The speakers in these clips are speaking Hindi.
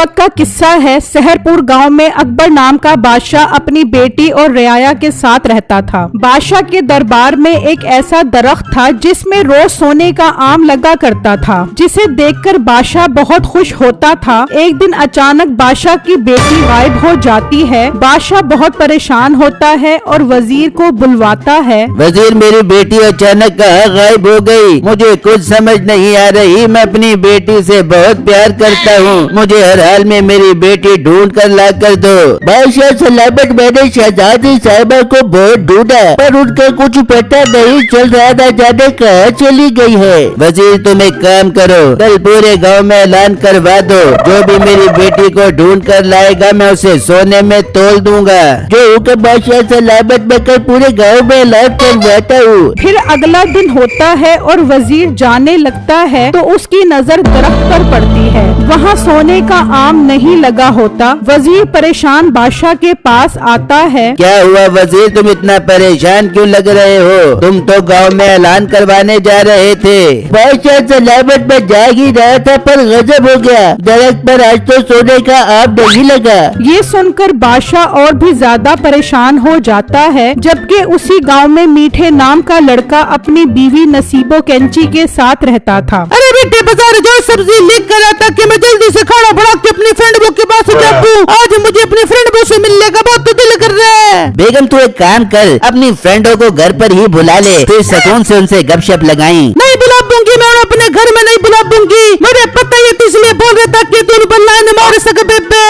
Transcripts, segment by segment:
वक्त का किस्सा है। सहरपुर गांव में अकबर नाम का बादशाह अपनी बेटी और रियाया के साथ रहता था। बादशाह के दरबार में एक ऐसा दरख्त था जिसमें रोज सोने का आम लगा करता था, जिसे देखकर बादशाह बहुत खुश होता था। एक दिन अचानक बादशाह की बेटी गायब हो जाती है। बादशाह बहुत परेशान होता है और वजीर को बुलवाता है। वजीर, मेरी बेटी अचानक कहाँ गायब हो गई? मुझे कुछ समझ नहीं आ रही। मैं अपनी बेटी से बहुत प्यार करता हूँ। मुझे हर हाल में मेरी बेटी ढूंढ कर ला कर दो। बादशाह सलामत, मैंने शहजादी साहिबा को बहुत ढूंढा पर उनका कुछ पता नहीं चल रहा था, जाने कहाँ चली गई है। वजीर, तुम एक काम करो, कल पूरे गांव में ऐलान करवा दो, जो भी मेरी बेटी को ढूंढ कर लाएगा मैं उसे सोने में तोल दूंगा। जो हुक्म बादशाह सलामत, मैं कल पूरे गाँव में ऐलान करवाता हूँ। फिर अगला दिन होता है और वजीर जाने लगता है तो उसकी नजर दरख्त पर पड़ती है। वहाँ सोने का आम नहीं लगा होता। वजीर परेशान बादशाह के पास आता है। क्या हुआ वजीर, तुम इतना परेशान क्यों लग रहे हो? तुम तो गांव में ऐलान करवाने जा रहे थे। बादशाह सलामत, में जाग ही रहा था पर गजब हो गया, दरख्त पर आज तो सोने का आम नहीं लगा। ये सुनकर बादशाह और भी ज्यादा परेशान हो जाता है। जबकि उसी गांव में मीठे नाम का लड़का अपनी बीवी नसीबो कैंची के साथ रहता था। अरे बेटे, बाजार जाओ, सब्जी लेकर कर आता कि मैं जल्दी से खाना बना के अपनी फ्रेंड बो के पास जाऊं। आज मुझे अपनी फ्रेंड बो से मिलने का बहुत दिल कर रहा है। बेगम, तू एक काम कर, अपनी फ्रेंडों को घर पर ही बुला ले, फिर सुकून से उनसे गपशप लगाई। नहीं बुला दूंगी, मैं अपने घर में नहीं बुला दूंगी। मुझे पता है तो इसलिए बोल रहा था कि तू बल्ला न मार सके बेबे।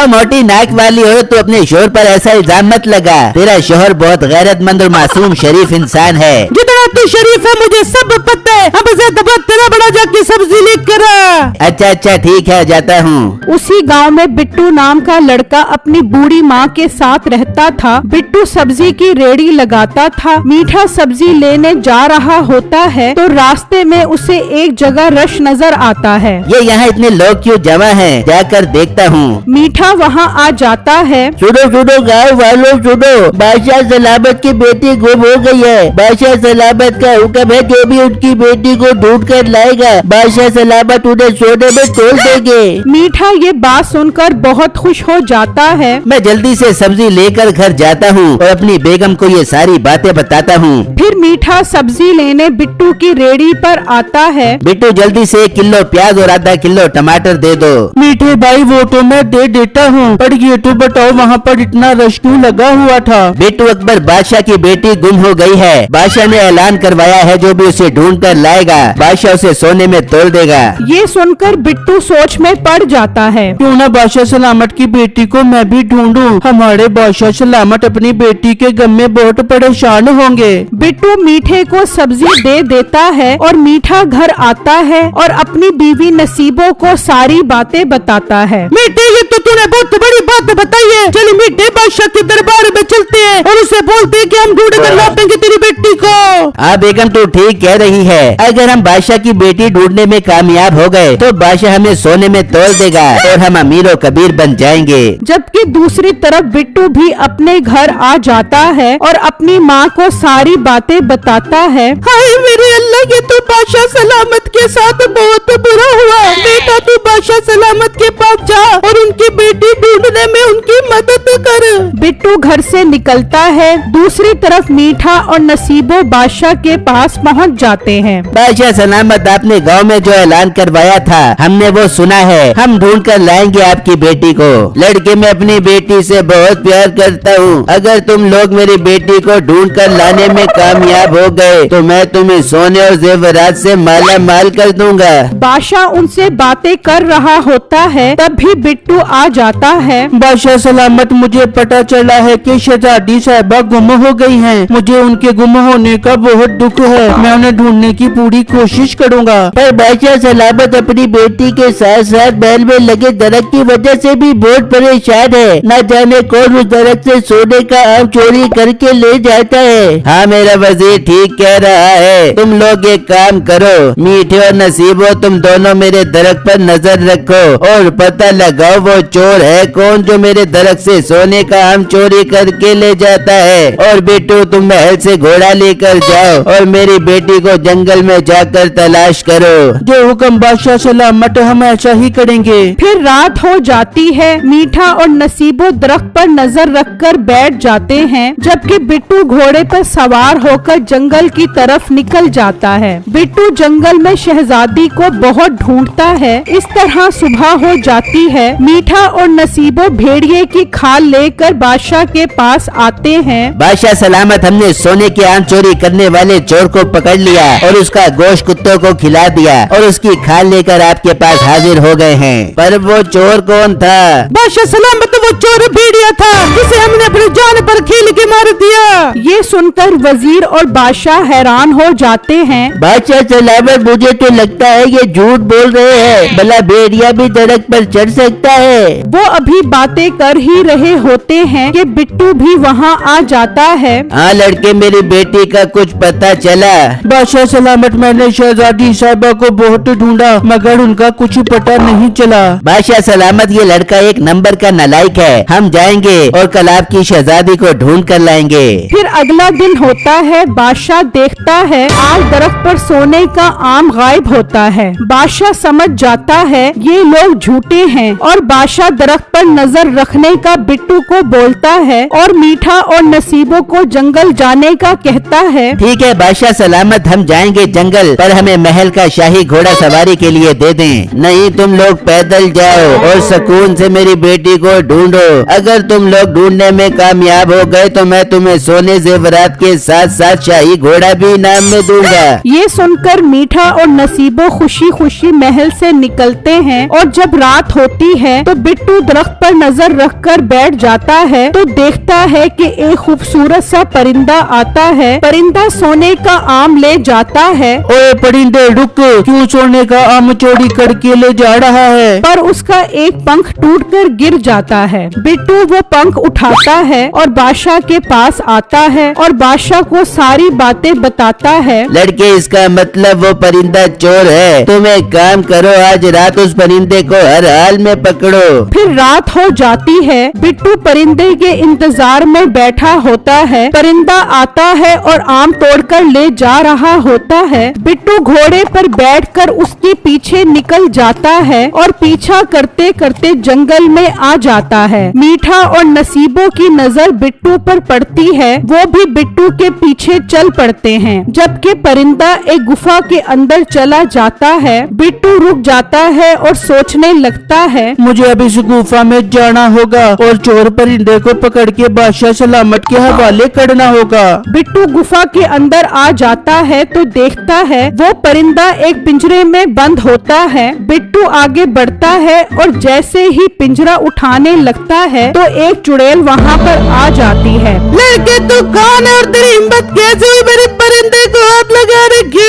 और मोटी नाक वाली हो तो अपने शोहर पर ऐसा इल्जाम मत लगा। तेरा शोहर बहुत गैरतमंद और मासूम शरीफ इंसान है। जितना तू शरीफ है मुझे सब पता है। अब से दबा तेरा बड़ा जाके सब्जी लेकर आ। अच्छा ठीक है, जाता हूँ। उसी गांव में बिट्टू नाम का लड़का अपनी बूढ़ी माँ के साथ रहता था। बिट्टू सब्जी की रेड़ी लगाता था। मीठा सब्जी लेने जा रहा होता है तो रास्ते में उसे एक जगह रश नजर आता है। ये यहाँ इतने लोग क्यों जमा हैं? जाकर देखता हूँ। मीठा वहाँ आ जाता है। सुनो गाँव वालों, सुनो, बादशाह सलामत की बेटी गुम हो गई है। बादशाह सलामत का हुक्म है, जो भी उनकी बेटी को ढूंढ कर लाएगा बादशाह सलामत उन्हें सोने में तोल देंगे। मीठा ये बात सुनकर बहुत खुश हो जाता है। मैं जल्दी से सब्जी लेकर घर जाता हूँ और अपनी बेगम को ये सारी बातें बताता हूँ। फिर मीठा सब्जी लेने बिट्टू की रेड़ी पर आता है। बिट्टू, जल्दी से 1 किलो प्याज और आधा किलो टमाटर दे दो। मीठे भाई, वो तो मैं दे देता हूँ, पर ये तो बताओ वहाँ पर इतना रश क्यों लगा हुआ था? बिट्टू, अकबर बादशाह की बेटी गुम हो गई है। बादशाह ने ऐलान करवाया है, जो भी उसे ढूंढ कर लाएगा बादशाह उसे सोने में तोल देगा। ये सुनकर बिट्टू सोच में पड़ जाता है। क्यों ना बादशाह सलामत की बेटी को मैं भी ढूंढूं। हमारे बादशाह सलामत अपनी बेटी के गम में बहुत परेशान होंगे। बिट्टू मीठे को सब्जी दे देता है और मीठा घर आता है और अपनी बीवी नसीबो को सारी बातें बताता है। मीठे, ये तो तूने बहुत बड़ी बात बताई है। चलो मीठे, बादशाह के दरबार में चलते हैं और उसे बोलते हैं कि हम ढूंढ कर लाएंगे तेरी बेटी को। हाँ बेगम, तू ठीक कह रही है। अगर हम बादशाह की बेटी ढूंढने में कामयाब हो गए तो बादशाह हमें सोने में तोल देगा और हम अमीरों कबीर बन जाएंगे। जबकि दूसरी तरफ बिट्टू भी अपने घर आ जाता है और अपनी माँ को सारी बातें बताता है। हाय मेरे अल्लाह, ये तो बादशाह सलामत के साथ बहुत बुरा हुआ। बेटा, तू बादशाह सलामत के पास जा और उनकी बेटी ढूंढने में उनकी मदद कर। बिट्टू घर से निकलता है। दूसरी तरफ मीठा और नसीबो बादशाह के पास पहुँच जाते हैं। बादशाह सलामत, आपने गांव में जो ऐलान करवाया था हमने वो सुना है। हम ढूंढ कर लाएंगे आपकी बेटी को। लड़के, मैं अपनी बेटी से बहुत प्यार करता हूँ। अगर तुम लोग मेरी बेटी को ढूंढ कर लाने में कामयाब हो गए तो मैं तुम्हें सोने और जेवरात से माला माल कर दूंगा। बादशाह उनसे बातें कर रहा होता है, तब भी बिट्टू आ जाता है। बादशाह सलामत, मुझे पता चला है कि शहजादी साहिबा गुम हो गई हैं। मुझे उनके गुम होने का बहुत दुख है। मैं उन्हें ढूंढने की पूरी कोशिश करूंगा। पर बादशाह सलामत अपनी बेटी के साथ साथ महल में लगे दरख्त की वजह से भी बहुत परेशान है। न जाने कौन उस दरख्त से सोने का आम चोरी करके ले जाता है। हाँ मेरा वजीर ठीक कह रहा है। तुम लोग एक काम करो, मीठे और नसीबो, तुम दोनों मेरे दरख्त पर नजर रखो और पता लगाओ वो चोर है कौन जो मेरे दरख्त से सोने का आम चोरी चोरी करके ले जाता है। और बिट्टू तुम महल से घोड़ा लेकर जाओ और मेरी बेटी को जंगल में जाकर तलाश करो। जो हुक्म बादशाह सलामत, हम ऐसा ही करेंगे। फिर रात हो जाती है। मीठा और नसीबो दरख्त पर नजर रखकर बैठ जाते हैं, जबकि बिट्टू घोड़े पर सवार होकर जंगल की तरफ निकल जाता है। बिट्टू जंगल में शहजादी को बहुत ढूंढता है। इस तरह सुबह हो जाती है। मीठा और नसीबो भेड़िए की खाल लेकर बादशाह के पास आते हैं। बादशाह सलामत, हमने सोने की आम चोरी करने वाले चोर को पकड़ लिया और उसका गोश्त कुत्तों को खिला दिया और उसकी खाल लेकर आपके पास हाजिर हो गए हैं। पर वो चोर कौन था? बादशाह सलामत, वो चोर भेड़िया था जिसे हमने अपनी जान पर खेल के मार दिया। ये सुनकर वजीर और बादशाह हैरान हो जाते हैं। बादशाह सलामत, मुझे तो लगता है ये झूठ बोल रहे हैं। भला भेड़िया भी दरख्त पर चढ़ सकता है? वो अभी बातें कर ही रहे होते हैं कि बिट्टू भी वहाँ आ जाता है। हाँ लड़के, मेरी बेटी का कुछ पता चला? बादशाह सलामत, मैंने शहजादी साहिबा को बहुत ढूंढा मगर उनका कुछ पता नहीं चला। बादशाह सलामत, ये लड़का एक नंबर का नालायक है। हम जाएंगे और कल आपकी शहजादी को ढूंढ कर लाएंगे। फिर अगला दिन होता है। बादशाह देखता है आज दरख्त पर सोने का आम गायब होता है। बादशाह समझ जाता है ये लोग झूठे हैं और बादशाह दरख्त पर नजर रखने का बिट्टू को बोलता है और मीठा और नसीबों को जंगल जाने का कहता है। ठीक है बादशाह सलामत, हम जाएंगे जंगल, पर हमें महल का शाही घोड़ा सवारी के लिए दे दें। नहीं तुम लोग पैदल जाओ और सुकून से मेरी बेटी को ढूंढो। अगर तुम लोग ढूंढने में कामयाब हो गए तो मैं तुम्हें सोने जेवरात के साथ साथ शाही घोड़ा भी इनाम में दूंगा। ये सुनकर मीठा और नसीबो खुशी खुशी महल से निकलते हैं और जब रात होती है तो बिट्टू दरख्त पर नजर रखकर बैठ जाता है तो देखता है कि एक खूबसूरत सा परिंदा आता है। परिंदा सोने का आम ले जाता है। ओए परिंदे रुक, क्यों सोने का आम चोरी करके ले जा रहा है? पर उसका एक पंख टूटकर गिर जाता है। बिट्टू वो पंख उठाता है और बादशाह के पास आता है और बादशाह को सारी बातें बताता है। लड़के, इसका मतलब वो परिंदा चोर है। तुम एक काम करो, आज रात उस परिंदे को हर हाल में पकड़ो। फिर रात हो जाती है। बिट्टू परिंदे के इंतजार में बैठा होता है। परिंदा आता है और आम तोड़कर ले जा रहा होता है। बिट्टू घोड़े पर बैठकर उसके पीछे निकल जाता है और पीछा करते करते जंगल में आ जाता है। मीठा और नसीबों की नजर बिट्टू पर पड़ती है। वो भी बिट्टू के पीछे चल पड़ते हैं। जबकि परिंदा एक गुफा के अंदर चला जाता है। बिट्टू रुक जाता है और सोचने लगता है, मुझे अब इस गुफा में जाना होगा और चोर परिंदे को पकड़ के बादशाह सलामत के हवाले करना होगा। बिट्टू गुफा के अंदर आ जाता है तो देखता है वो परिंदा एक पिंजरे में बंद होता है। बिट्टू आगे बढ़ता है और जैसे ही पिंजरा उठाने लगता है तो एक चुड़ैल वहाँ पर आ जाती है। लड़के तू कौन है और तेरी हिम्मत कैसे हुई मेरे परिंदे को हाथ लगाने की?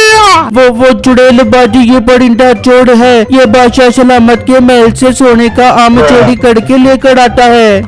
वो चुड़ैल बाजी, ये परिंदा चोर है। ये बादशाह सलामत के महल से सोने का आम चोरी करके लेकर आता है।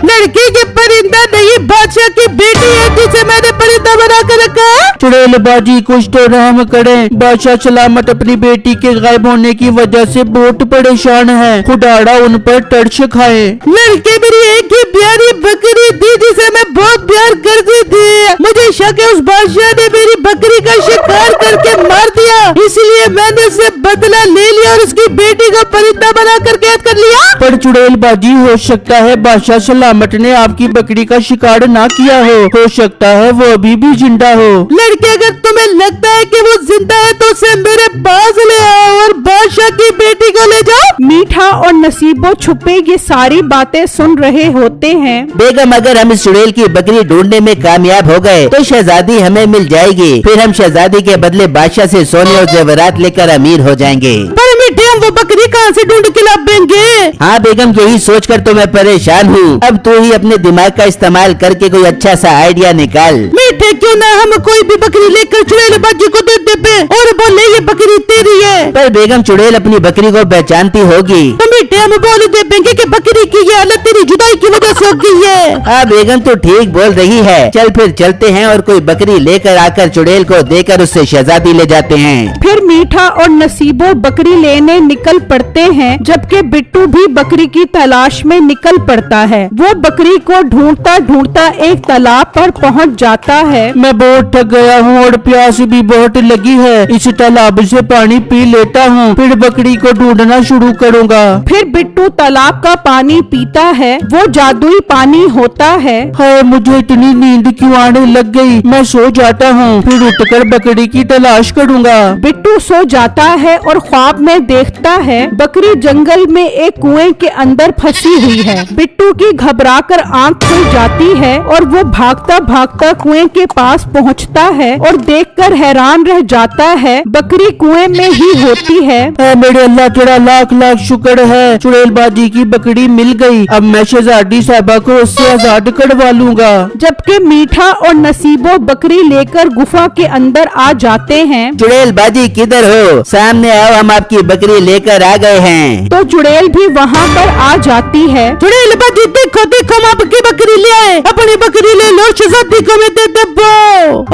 लड़की के परिंदा नहीं, बादशाह की बेटी है जिसे मैंने परिंदा बना कर रखा। चुड़ैल बाजी, कुछ तो रहम करें। बादशाह सलामत अपनी बेटी के गायब होने की वजह से बहुत परेशान है। खुदाड़ा उन पर तरस खाए। लड़के, मेरी एक ही प्यारी बकरी थी जिसे मैं बहुत प्यार करती थी। मुझे शक है उस बादशाह ने मेरी बकरी का शिकार करके मार दिया, इसलिए मैंने उससे बदला ले लिया और उसकी बेटी को परिंदा बना कर कैद कर लिया। पर चुड़ैल बाजी, हो सकता है बादशाह सलामत ने आपकी बकरी का शिकार ना किया हो सकता है वो अभी भी जिंदा हो। लड़के, अगर तुम्हें लगता है कि वो जिंदा है तो उसे मेरे पास ले आओ और बादशाह की बेटी को ले जाओ। मीठा और नसीबो छुपे ये सारी बातें सुन रहे होते हैं। बेगम, अगर हम इस चुड़ैल की बकरी ढूंढने में कामयाब हो गए तो शहजादी हमें मिल जाएगी। फिर हम शहजादी के बदले बादशाह से सोने और जेवरात लेकर अमीर हो जाएंगे। पर मीठे, हम वो बकरी कहाँ से ढूंढ के लाएंगे? हाँ बेगम, यही सोचकर तो मैं परेशान हूँ। अब तू ही अपने दिमाग का इस्तेमाल करके कोई अच्छा सा आइडिया निकाल। मीठे, क्यों ना हम कोई भी बकरी लेकर चुड़ैल बाजी को दे दे और बोले ये बकरी तेरी है। पर बेगम, चुड़ैल अपनी बकरी को पहचानती होगी। तो मीठे, हम बोल देंगे कि बकरी की ये हालत तेरी जुदाई की वजह से हो गई है। हाँ बेगम, तो ठीक बोल रही है। चल फिर चलते हैं और कोई बकरी लेकर आकर चुड़ैल को देकर उससे शहजादी ले जाते हैं। फिर मीठा और नसीबो बकरी ले लेने निकल पड़ते हैं, जबकि बिट्टू भी बकरी की तलाश में निकल पड़ता है। वो बकरी को ढूंढता ढूंढता एक तालाब पर पहुंच जाता है। मैं बहुत थक गया हूँ और प्यास भी बहुत लगी है। इस तालाब से पानी पी लेता हूँ, फिर बकरी को ढूंढना शुरू करूँगा। फिर बिट्टू तालाब का पानी पीता है। वो जादुई पानी होता है। हाय, मुझे इतनी नींद क्यों आने लग गई। मैं सो जाता हूँ, फिर उठकर बकरी की तलाश करूँगा। बिट्टू सो जाता है और ख्वाब में देखता है बकरी जंगल में एक कुएं के अंदर फंसी हुई है। बिट्टू की घबराकर आंख खुल जाती है और वो भागता भागता कुएं के पास पहुंचता है और देखकर हैरान रह जाता है बकरी कुएं में ही होती है। मेरे अल्लाह तेरा लाख लाख शुक्र है, चुड़ैलबाजी की बकरी मिल गई। अब मैं शहजादी साहबा को उससे आजाद करवा लूँगा। जबकि मीठा और नसीबो बकरी लेकर गुफा के अंदर आ जाते हैं। चुड़ैलबाजी किधर हो? सामने आओ, हम आपकी बकरी लेकर आ गए हैं। तो चुड़ैल भी वहाँ पर आ जाती है। चुड़ैलबाजी देखो देखो, हम आपकी बकरी ले आए। अपनी बकरी ले लो, शहजादी को मैं दे दबो।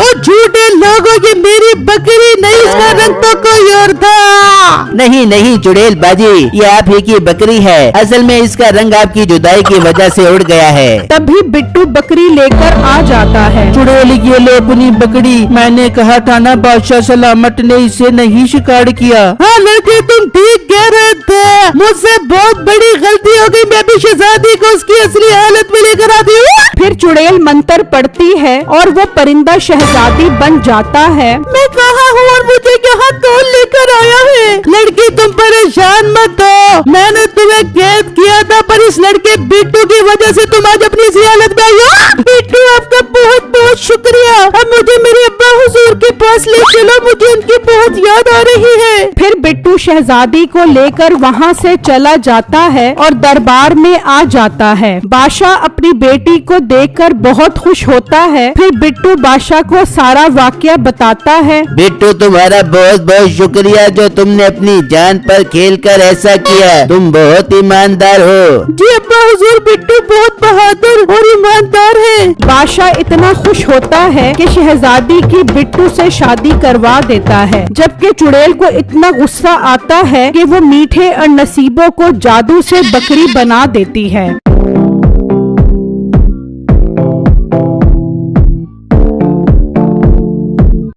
और झूठे लोगों, ये मेरी बकरी नहीं, इसका रंग तो कोई और था। नहीं नहीं चुड़ैलबाजी, ये आप ही की बकरी है। असल में इसका रंग आपकी जुदाई की वजह से उड़ गया है। तभी बिट्टू बकरी लेकर आ जाता है। चुड़ैल, ये लो अपनी बकरी। मैंने कहा था ना, बादशाह सलामत ने इसे नहीं शिकार किया। हाँ लड़के, तुम ठीक कह रहे थे। मुझसे बहुत बड़ी गलती हो गई। मैं भी शहजादी को उसकी असली हालत में लेकर आती हूँ। फिर चुड़ैल मंत्र पढ़ती है और वो परिंदा शहजादी बन जाता है। मैं कहाँ हूँ और मुझे यहाँ कौन लेकर आया है? लड़की, तुम परेशान मत हो। मैंने तुम्हें कैद किया था, पर इस लड़के बिट्टू की वजह से तुम आज अपनी इसी हालत में आई हो। बिट्टू, आपका बहुत बहुत शुक्रिया। अब मुझे मेरे अब्बा हुजूर के पास ले चलो, मुझे उनकी बहुत याद आ रही है। फिर बिट्टू शहजादी को लेकर वहाँ से चला जाता है और दरबार में आ जाता है। बादशाह अपनी बेटी को देखकर बहुत खुश होता है। फिर बिट्टू बादशाह को सारा वाकया बताता है। बिट्टू, तुम्हारा बहुत बहुत शुक्रिया जो तुमने अपनी जान पर खेलकर ऐसा किया। तुम बहुत ईमानदार हो। जी अब्बा हुजूर, बिट्टू बहुत बहादुर और ईमानदार है। बादशाह इतना खुश होता है कि शहजादी की बिट्टू से शादी करवा देता है। जबकि चुड़ैल को इतना गुस्सा आता है कि वो मीठे और नसीबों को जादू से बकरी बना देती है।